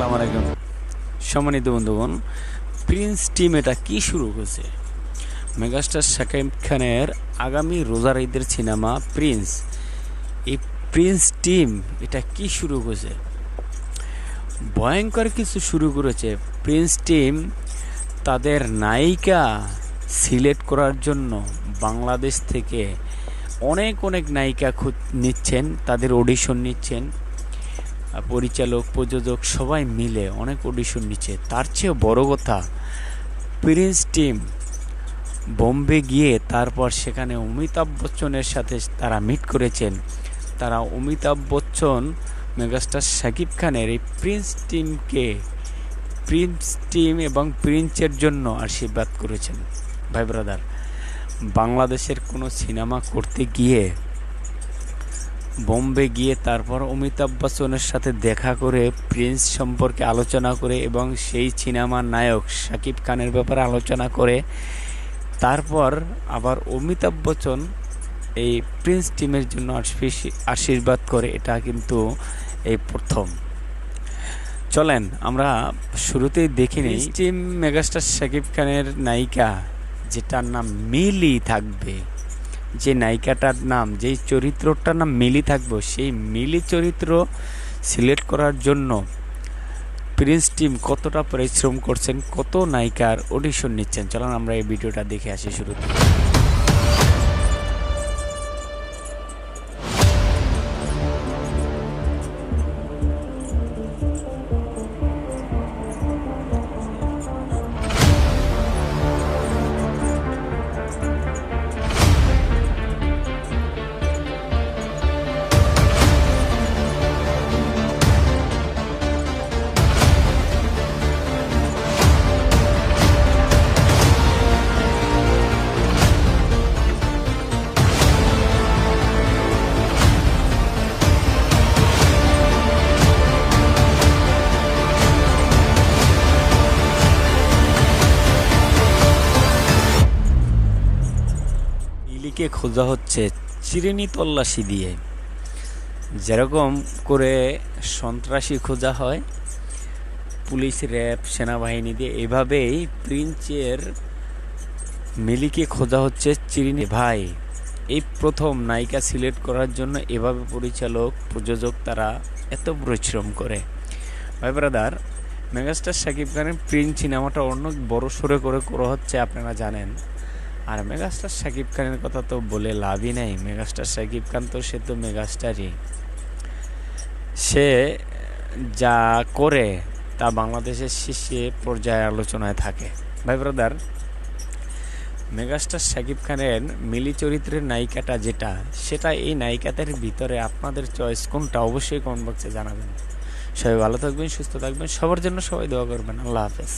আসসালামু আলাইকুম সম্মানিত বন্ধুগণ, প্রিন্স টিম এটা কি শুরু করেছে? মেগাস্টার শাকিব খানের আগামী রোজার ঈদের সিনেমা প্রিন্স, এই প্রিন্স টিম এটা কি শুরু করেছে? ভয়ঙ্কর কিছু শুরু করেছে প্রিন্স টিম। তাদের নায়িকা সিলেক্ট করার জন্য বাংলাদেশ থেকে অনেক নায়িকা নিচ্ছেন, তাদের অডিশন নিচ্ছেন। পরিচালক, প্রযোজক সবাই মিলে অনেক অডিশন নিচ্ছে। তার চেয়েও বড় কথা, প্রিন্স টিম বোম্বে গিয়ে তারপর সেখানে অমিতাভ বচ্চনের সাথে তারা মিট করেছেন। তারা অমিতাভ বচ্চন, মেগাস্টার শাকিব খানের এই প্রিন্স টিম এবং প্রিন্সের জন্য আশীর্বাদ করেছেন। ভাই ব্রাদার, বাংলাদেশের কোনো সিনেমা করতে গিয়ে বোম্বে গিয়ে তারপর অমিতাভ বচ্চনের সাথে দেখা করে প্রিন্স সম্পর্কে আলোচনা করে এবং সেই সিনেমার নায়ক শাকিব খানের ব্যাপারে আলোচনা করে তারপর আবার অমিতাভ বচ্চন এই প্রিন্স টিমের জন্য আশীর্বাদ করে, এটা কিন্তু এই প্রথম। চলেন আমরা শুরুতেই দেখে নিই টিম মেগাস্টার শাকিব খানের নায়িকা, যেটার নাম মিলি থাকবে, যে নায়িকাটার নাম, যেই চরিত্রটার নাম মিলি থাকবে, সেই মিলি চরিত্র সিলেক্ট করার জন্য প্রিন্স টিম কতটা পরিশ্রম করছেন, কত নায়িকার অডিশন নিচ্ছেন। চলুন আমরা এই ভিডিওটা দেখে আসি শুরুতে। মিলিকে খোঁজা হচ্ছে চিরুনি তল্লাশি দিয়ে, যেরকম করে সন্ত্রাসী খোঁজা হয় পুলিশ, র্যাব, সেনাবাহিনী দিয়ে, এভাবেই প্রিন্সের মিলিকে খোঁজা হচ্ছে চিরুনি। ভাই, এই প্রথম নায়িকা সিলেক্ট করার জন্য এভাবে পরিচালক, প্রযোজক তারা এত পরিশ্রম করে। ভাই ব্রাদার, মেগাস্টার শাকিব খানের প্রিন্স সিনেমাটা অনেক বড় সড়ো করে করা হচ্ছে, আপনারা জানেন। আর মেগাস্টার শাকিব খানের কথা তো বলে লাভই নেই। মেগাস্টার শাকিব খান তো সে তো মেগাস্টারই, সে যা করে তা বাংলাদেশের শীর্ষে পর্যায়ে আলোচনায় থাকে। ভাই ব্রাদার, মেগাস্টার শাকিব খানের মিলি চরিত্রের নায়িকাটা যেটা, সেটা এই নায়িকাদের ভিতরে আপনাদের চয়েস কোনটা অবশ্যই কমেন্ট বক্সে জানাবেন। সবাই ভালো থাকবেন, সুস্থ থাকবেন, সবার জন্য সবাই দোয়া করবেন। আল্লাহ হাফেজ।